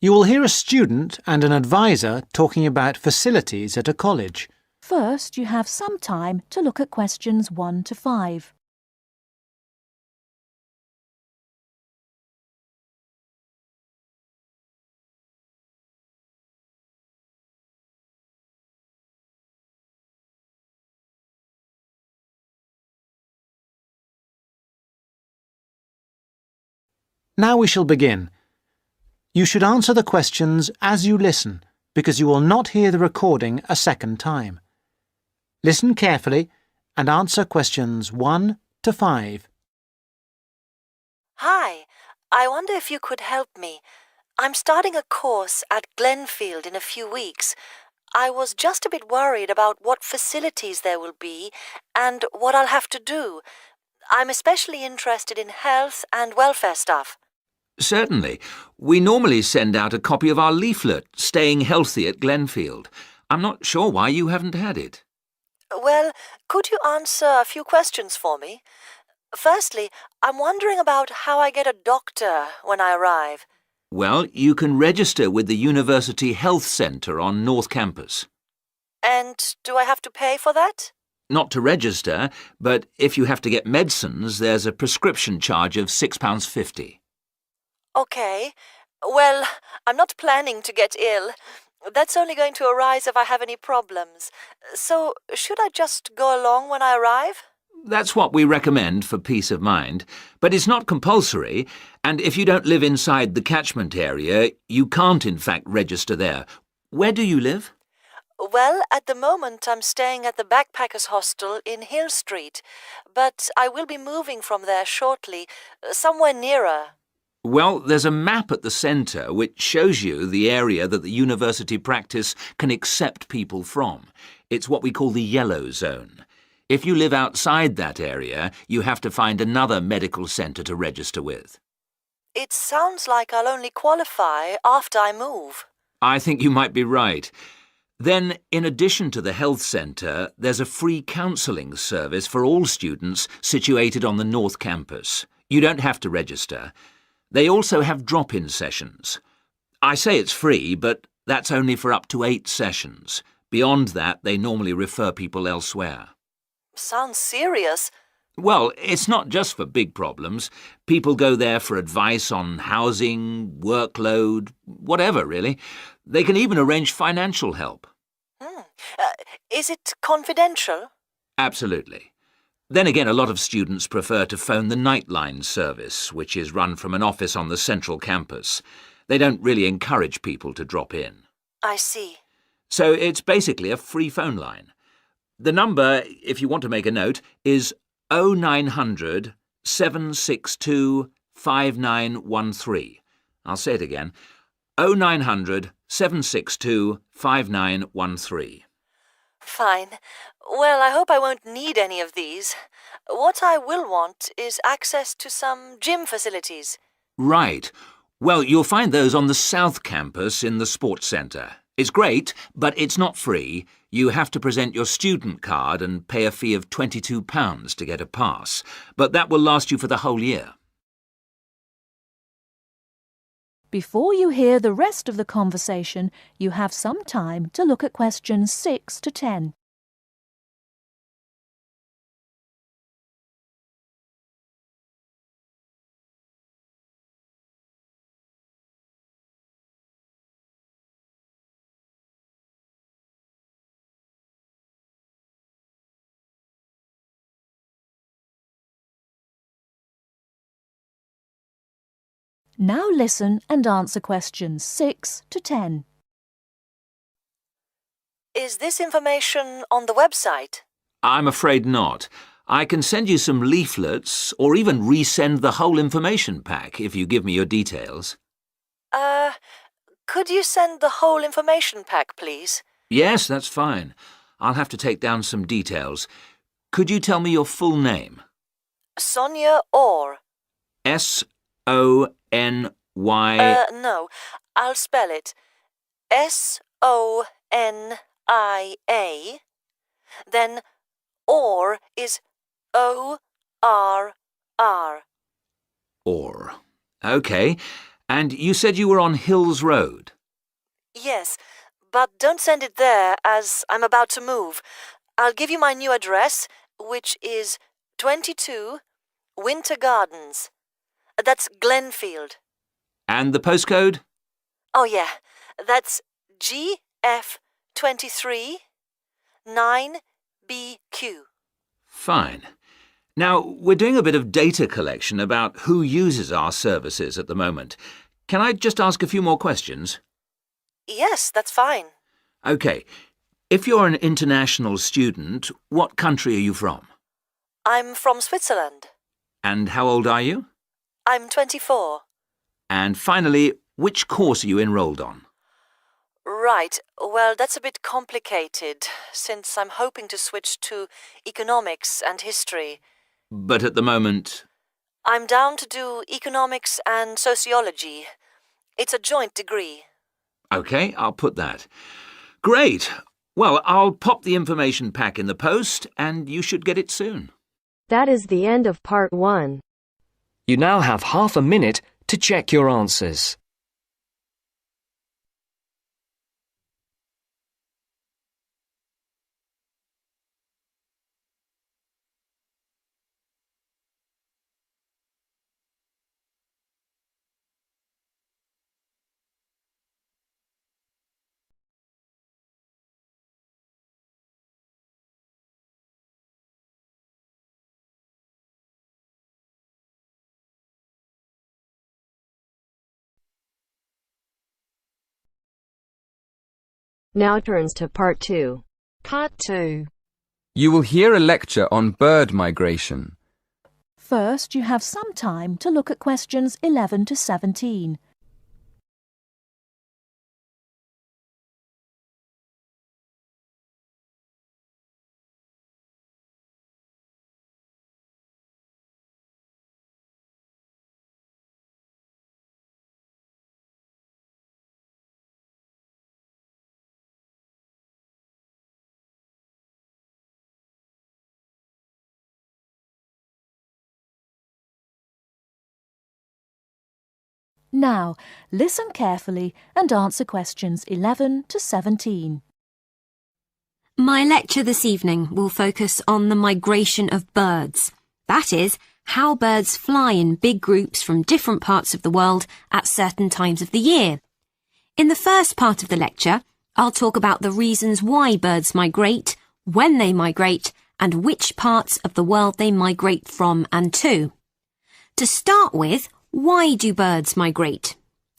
You will hear a student and an advisor talking about facilities at a college. First, you have some time to look at questions 1 to 5. Now we shall begin. You should answer the questions as you listen, because you will not hear the recording a second time. Listen carefully and answer questions 1 to 5. Hi, I wonder if you could help me. I'm starting a course at Glenfield in a few weeks. I was just a bit worried about what facilities there will be and what I'll have to do. I'm especially interested in health and welfare stuff. Certainly. We normally send out a copy of our leaflet, Staying Healthy at Glenfield. I'm not sure why you haven't had it. Well, could you answer a few questions for me? Firstly, I'm wondering about how I get a doctor when I arrive. Well, you can register with the University Health Centre on North Campus. And do I have to pay for that? Not to register, but if you have to get medicines, there's a prescription charge of £6.50. Okay. Well, I'm not planning to get ill. That's only going to arise if I have any problems. So, should I just go along when I arrive? That's what we recommend for peace of mind, but it's not compulsory, and if you don't live inside the catchment area, you can't in fact register there. Where do you live? Well, at the moment I'm staying at the backpackers hostel in Hill Street, but I will be moving from there shortly, somewhere nearer. Well, there's a map at the centre which shows you the area that the university practice can accept people from. It's what we call the yellow zone. If you live outside that area, you have to find another medical centre to register with. It sounds like I'll only qualify after I move. I think you might be right. Then, in addition to the health centre, there's a free counselling service for all students situated on the North Campus. You don't have to register. They also have drop-in sessions. I say it's free, but that's only for up to 8 sessions. Beyond that, they normally refer people elsewhere. Sounds serious. Well, it's not just for big problems. People go there for advice on housing, workload, whatever, really. They can even arrange financial help. Is it confidential? Absolutely. Then again, a lot of students prefer to phone the Nightline service, which is run from an office on the central campus. They don't really encourage people to drop in. I see. So it's basically a free phone line. The number, if you want to make a note, is 0900 762 5913. I'll say it again. 0900 762 5913. Fine. Well, I hope I won't need any of these. What I will want is access to some gym facilities. Right. Well, you'll find those on the South Campus in the Sports Centre. It's great, but it's not free. You have to present your student card and pay a fee of £22 to get a pass. But that will last you for the whole year. Before you hear the rest of the conversation, you have some time to look at questions 6 to 10. Now listen and answer questions 6 to 10. Is this information on the website? I'm afraid not. I can send you some leaflets or even resend the whole information pack if you give me your details. Could you send the whole information pack, please? Yes, that's fine. I'll have to take down some details. Could you tell me your full name? Sonia Orr. S-O-N-Y... No, I'll spell it. S-O-N-I-A. Then Orr is O-R-R. Orr. OK. And you said you were on Hills Road. Yes, but don't send it there as I'm about to move. I'll give you my new address, which is 22 Winter Gardens. That's Glenfield. And the postcode? Oh, yeah, that's GF23 9BQ. Fine. Now, we're doing a bit of data collection about who uses our services at the moment. Can I just ask a few more questions? Yes, that's fine. OK. If you're an international student, what country are you from? I'm from Switzerland. And how old are you? I'm 24. And finally, which course are you enrolled on? Right, well, that's a bit complicated, since I'm hoping to switch to economics and history. But at the moment... I'm down to do economics and sociology. It's a joint degree. OK, I'll put that. Great. Well, I'll pop the information pack in the post, and you should get it soon. That is the end of part 1. You now have half a minute to check your answers. Now turns to part 2. Part 2. You will hear a lecture on bird migration. First, you have some time to look at questions 11 to 17. Now, listen carefully and answer questions 11 to 17. My lecture this evening will focus on the migration of birds. That is, how birds fly in big groups from different parts of the world at certain times of the year. In the first part of the lecture, I'll talk about the reasons why birds migrate, when they migrate, and which parts of the world they migrate from and to. To start with, why do birds migrate?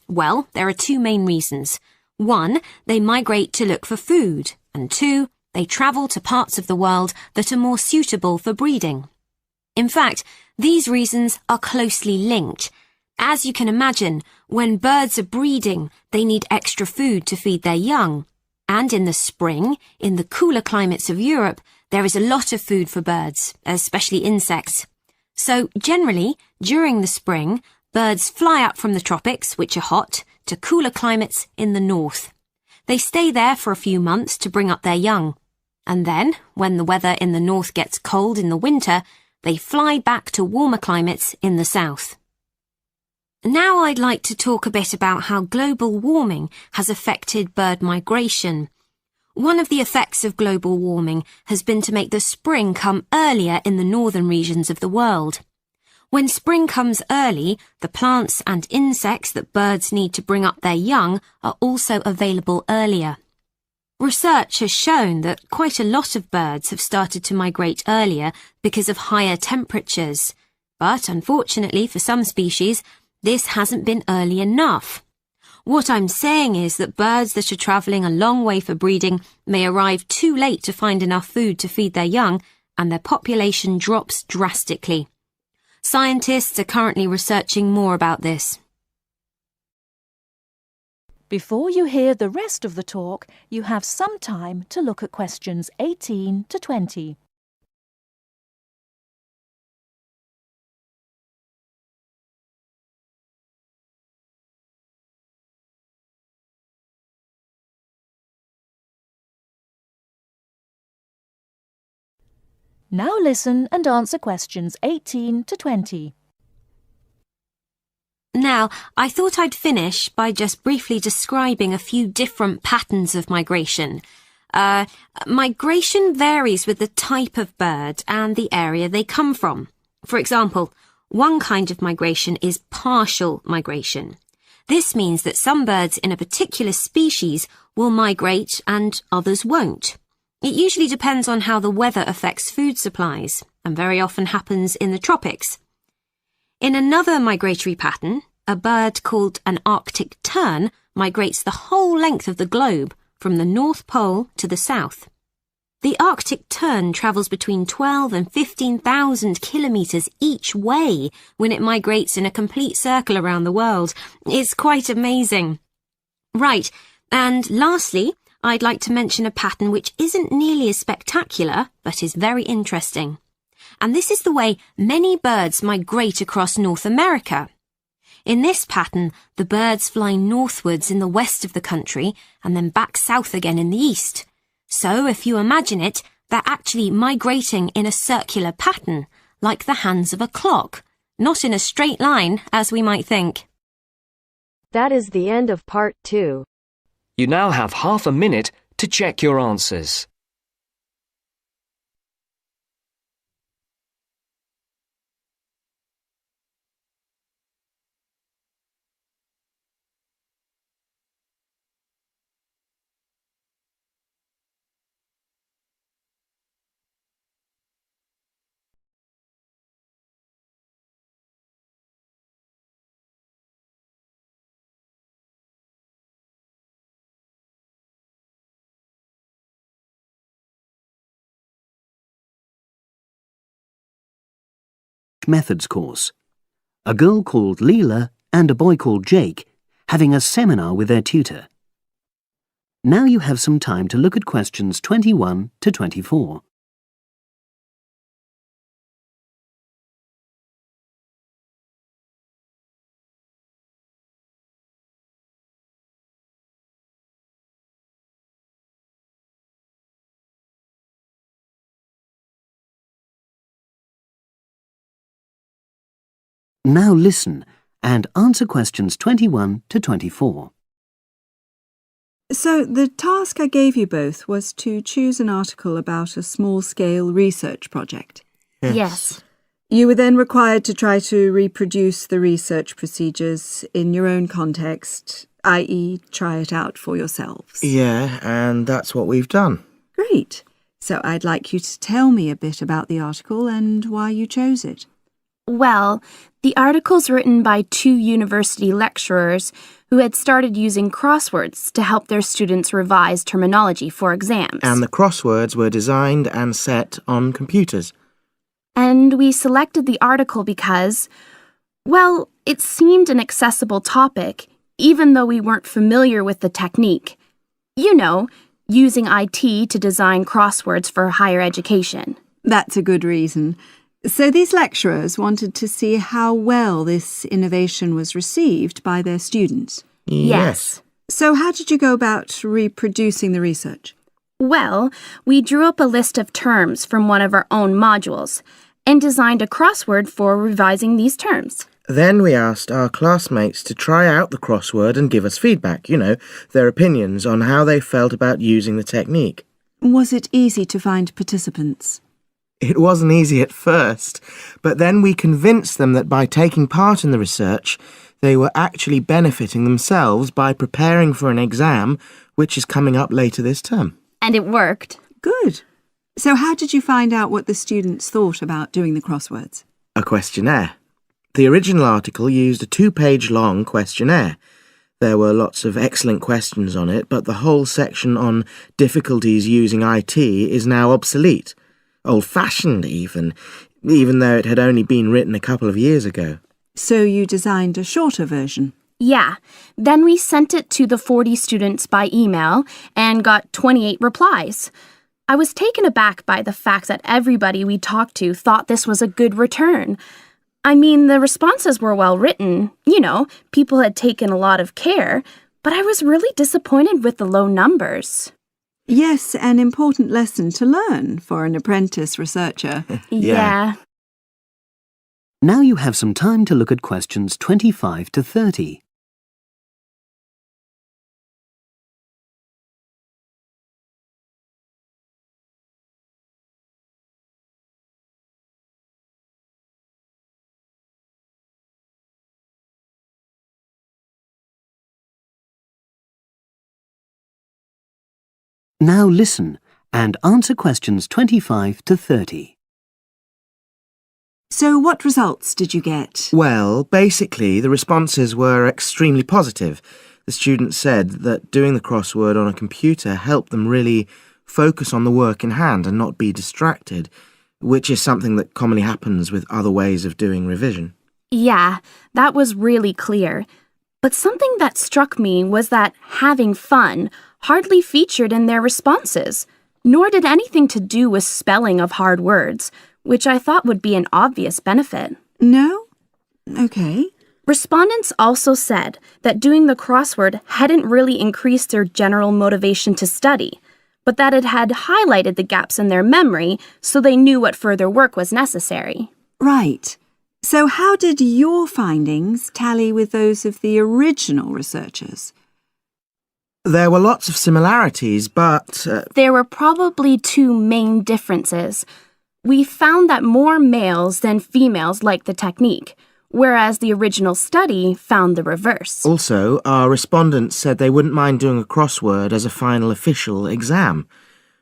Well, there are two main reasons. 1, they migrate to look for food, and 2, they travel to parts of the world that are more suitable for breeding. In fact, these reasons are closely linked. As you can imagine, when birds are breeding, they need extra food to feed their young. And in the spring, in the cooler climates of Europe, there is a lot of food for birds, especially insects. So, generally, during the spring, birds fly up from the tropics, which are hot, to cooler climates in the north. They stay there for a few months to bring up their young. And then, when the weather in the north gets cold in the winter, they fly back to warmer climates in the south. Now I'd like to talk a bit about how global warming has affected bird migration. One of the effects of global warming has been to make the spring come earlier in the northern regions of the world. When spring comes early, the plants and insects that birds need to bring up their young are also available earlier. Research has shown that quite a lot of birds have started to migrate earlier because of higher temperatures. But unfortunately for some species, this hasn't been early enough. What I'm saying is that birds that are travelling a long way for breeding may arrive too late to find enough food to feed their young, and their population drops drastically. Scientists are currently researching more about this. Before you hear the rest of the talk, you have some time to look at questions 18 to 20. Now listen and answer questions 18 to 20. Now, I thought I'd finish by just briefly describing a few different patterns of migration. Migration varies with the type of bird and the area they come from. For example, one kind of migration is partial migration. This means that some birds in a particular species will migrate and others won't. It usually depends on how the weather affects food supplies, and very often happens in the tropics. In another migratory pattern, a bird called an Arctic tern migrates the whole length of the globe, from the North Pole to the South. The Arctic tern travels between 12 and 15,000 kilometres each way when it migrates in a complete circle around the world. It's quite amazing. Right, and lastly, I'd like to mention a pattern which isn't nearly as spectacular, but is very interesting. And this is the way many birds migrate across North America. In this pattern, the birds fly northwards in the west of the country and then back south again in the east. So, if you imagine it, they're actually migrating in a circular pattern, like the hands of a clock, not in a straight line, as we might think. That is the end of part 2. You now have half a minute to check your answers. Methods course. A girl called Leela and a boy called Jake having a seminar with their tutor. Now you have some time to look at questions 21 to 24. Now listen and answer questions 21 to 24. So the task I gave you both was to choose an article about a small-scale research project. Yes. You were then required to try to reproduce the research procedures in your own context, i.e. try it out for yourselves. Yeah, and that's what we've done. Great. So I'd like you to tell me a bit about the article and why you chose it. Well, the article's written by 2 university lecturers who had started using crosswords to help their students revise terminology for exams. And the crosswords were designed and set on computers. And we selected the article because, well, it seemed an accessible topic, even though we weren't familiar with the technique. You know, using IT to design crosswords for higher education. That's a good reason. So these lecturers wanted to see how well this innovation was received by their students. Yes. So how did you go about reproducing the research? Well, we drew up a list of terms from one of our own modules and designed a crossword for revising these terms. Then we asked our classmates to try out the crossword and give us feedback, their opinions on how they felt about using the technique. Was it easy to find participants? It wasn't easy at first, but then we convinced them that by taking part in the research, they were actually benefiting themselves by preparing for an exam, which is coming up later this term. And it worked. Good. So how did you find out what the students thought about doing the crosswords? A questionnaire. The original article used a 2-page long questionnaire. There were lots of excellent questions on it, but the whole section on difficulties using IT is now obsolete. Old-fashioned even though it had only been written a couple of years ago. So you designed a shorter version? Yeah. Then we sent it to the 40 students by email and got 28 replies. I was taken aback by the fact that everybody we talked to thought this was a good return. I mean, the responses were well written. People had taken a lot of care, but I was really disappointed with the low numbers. Yes, an important lesson to learn for an apprentice researcher. Yeah. Now you have some time to look at questions 25 to 30. Now listen and answer questions 25 to 30. So what results did you get? Well, basically, the responses were extremely positive. The students said that doing the crossword on a computer helped them really focus on the work in hand and not be distracted, which is something that commonly happens with other ways of doing revision. Yeah, that was really clear. But something that struck me was that having fun hardly featured in their responses, nor did anything to do with spelling of hard words, which I thought would be an obvious benefit. No? Okay. Respondents also said that doing the crossword hadn't really increased their general motivation to study, but that it had highlighted the gaps in their memory so they knew what further work was necessary. Right. So how did your findings tally with those of the original researchers? There were lots of similarities, but... There were probably two main differences. We found that more males than females liked the technique, whereas the original study found the reverse. Also, our respondents said they wouldn't mind doing a crossword as a final official exam,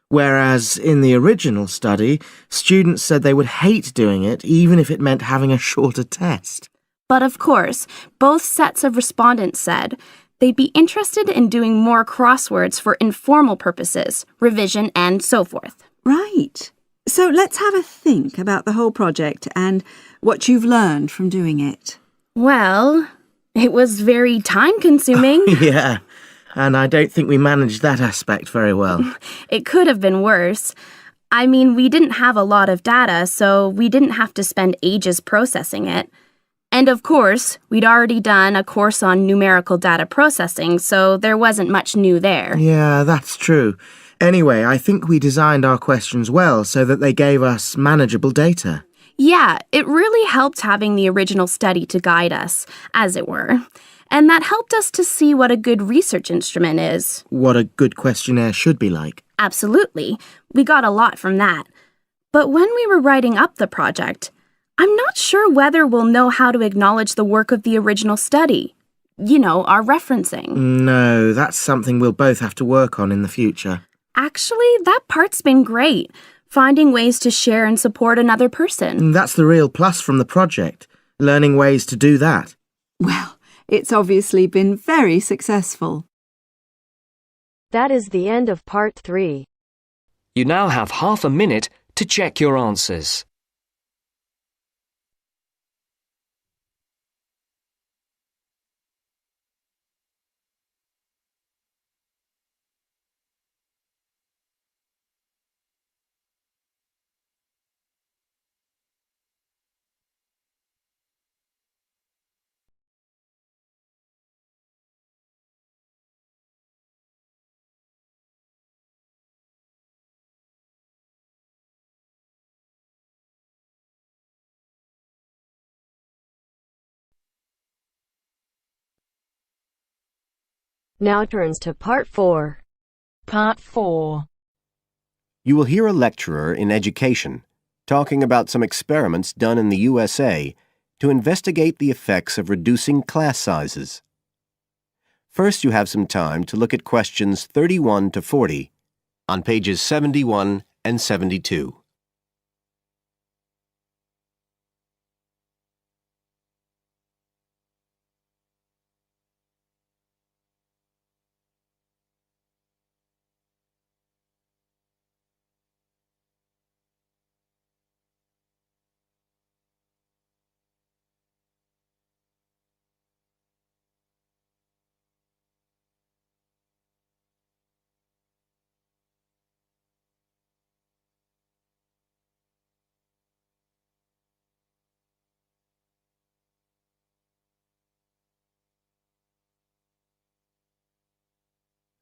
whereas in the original study, students said they would hate doing it even if it meant having a shorter test. But of course, both sets of respondents said they'd be interested in doing more crosswords for informal purposes, revision, and so forth. Right. So let's have a think about the whole project and what you've learned from doing it. Well, it was very time-consuming. Yeah, and I don't think we managed that aspect very well. It could have been worse. I mean, we didn't have a lot of data, so we didn't have to spend ages processing it. And of course, we'd already done a course on numerical data processing, so there wasn't much new there. Yeah, that's true. Anyway, I think we designed our questions well so that they gave us manageable data. Yeah, it really helped having the original study to guide us, as it were. And that helped us to see what a good research instrument is. What a good questionnaire should be like. Absolutely. We got a lot from that. But when we were writing up the project, I'm not sure whether we'll know how to acknowledge the work of the original study. You know, our referencing. No, that's something we'll both have to work on in the future. Actually, that part's been great. Finding ways to share and support another person. That's the real plus from the project, learning ways to do that. Well, it's obviously been very successful. That is the end of part 3. You now have half a minute to check your answers. Now turns to part 4. Part 4. You will hear a lecturer in education talking about some experiments done in the USA to investigate the effects of reducing class sizes. First, you have some time to look at questions 31 to 40 on pages 71 and 72.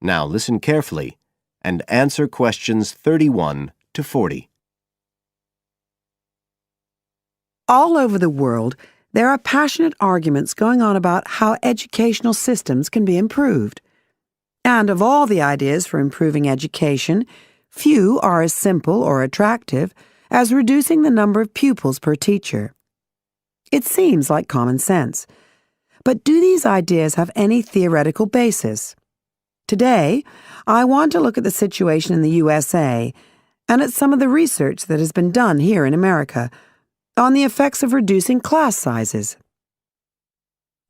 Now listen carefully and answer questions 31 to 40. All over the world, there are passionate arguments going on about how educational systems can be improved. And of all the ideas for improving education, few are as simple or attractive as reducing the number of pupils per teacher. It seems like common sense. But do these ideas have any theoretical basis? Today, I want to look at the situation in the USA and at some of the research that has been done here in America on the effects of reducing class sizes.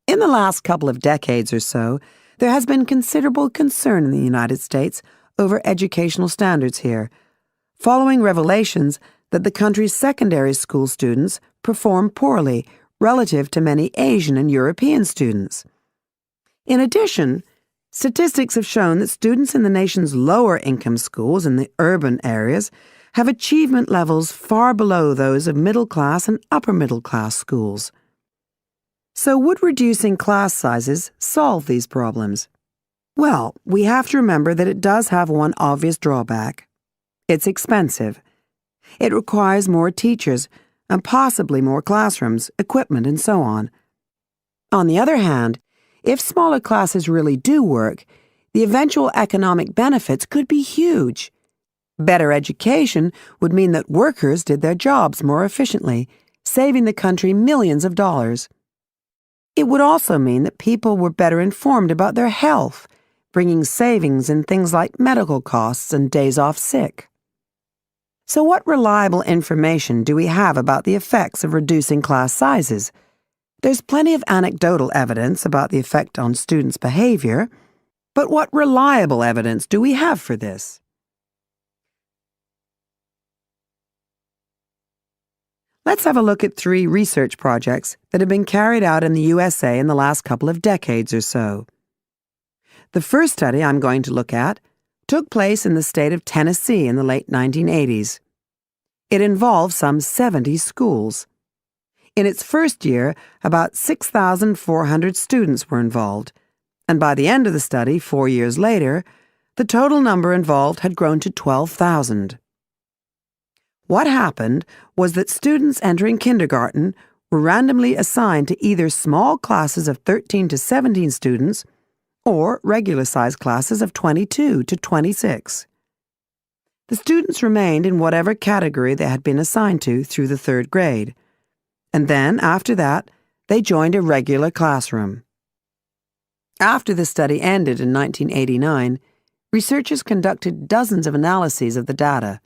In the last couple of decades or so, there has been considerable concern in the United States over educational standards here, following revelations that the country's secondary school students perform poorly relative to many Asian and European students. In addition, statistics have shown that students in the nation's lower income schools in the urban areas have achievement levels far below those of middle-class and upper-middle-class schools. So would reducing class sizes solve these problems? Well, we have to remember that it does have one obvious drawback. It's expensive. It requires more teachers and possibly more classrooms, equipment, and so on. On the other hand, if smaller classes really do work, the eventual economic benefits could be huge. Better education would mean that workers did their jobs more efficiently, saving the country millions of dollars. It would also mean that people were better informed about their health, bringing savings in things like medical costs and days off sick. So what reliable information do we have about the effects of reducing class sizes? There's plenty of anecdotal evidence about the effect on students' behavior, but what reliable evidence do we have for this? Let's have a look at 3 research projects that have been carried out in the USA in the last couple of decades or so. The first study I'm going to look at took place in the state of Tennessee in the late 1980s. It involved some 70 schools. In its first year, about 6,400 students were involved, and by the end of the study, 4 years later, the total number involved had grown to 12,000. What happened was that students entering kindergarten were randomly assigned to either small classes of 13 to 17 students or regular-sized classes of 22 to 26. The students remained in whatever category they had been assigned to through the 3rd grade, and then, after that, they joined a regular classroom. After the study ended in 1989, researchers conducted dozens of analyses of the data.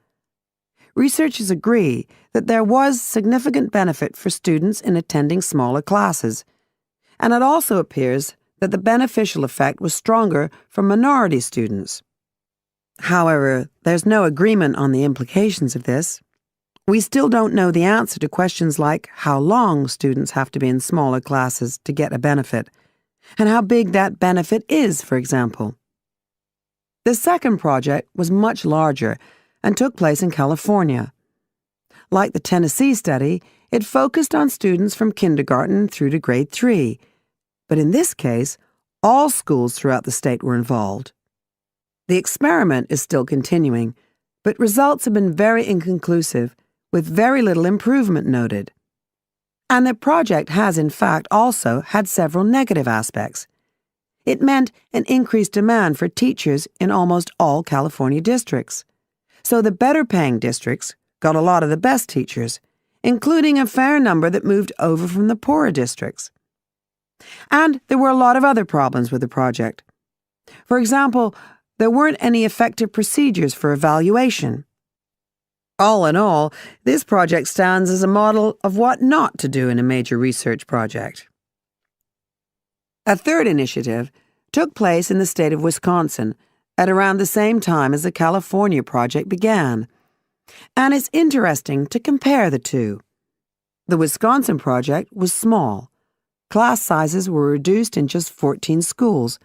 Researchers agree that there was significant benefit for students in attending smaller classes, and it also appears that the beneficial effect was stronger for minority students. However, there's no agreement on the implications of this. We still don't know the answer to questions like how long students have to be in smaller classes to get a benefit, and how big that benefit is, for example. The second project was much larger and took place in California. Like the Tennessee study, it focused on students from kindergarten through to grade 3, but in this case, all schools throughout the state were involved. The experiment is still continuing, but results have been very inconclusive, with very little improvement noted. And the project has, in fact, also had several negative aspects. It meant an increased demand for teachers in almost all California districts. So the better-paying districts got a lot of the best teachers, including a fair number that moved over from the poorer districts. And there were a lot of other problems with the project. For example, there weren't any effective procedures for evaluation. All in all, this project stands as a model of what not to do in a major research project. A third initiative took place in the state of Wisconsin at around the same time as the California project began, and it's interesting to compare the two. The Wisconsin project was small. Class sizes were reduced in just 14 schools,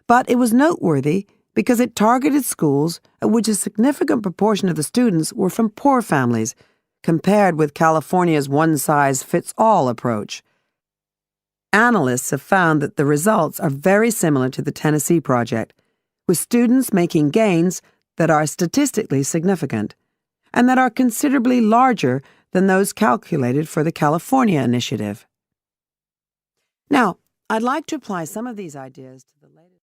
but it was noteworthy because it targeted schools at which a significant proportion of the students were from poor families, compared with California's one-size-fits-all approach. Analysts have found that the results are very similar to the Tennessee project, with students making gains that are statistically significant, and that are considerably larger than those calculated for the California initiative. Now, I'd like to apply some of these ideas to the latest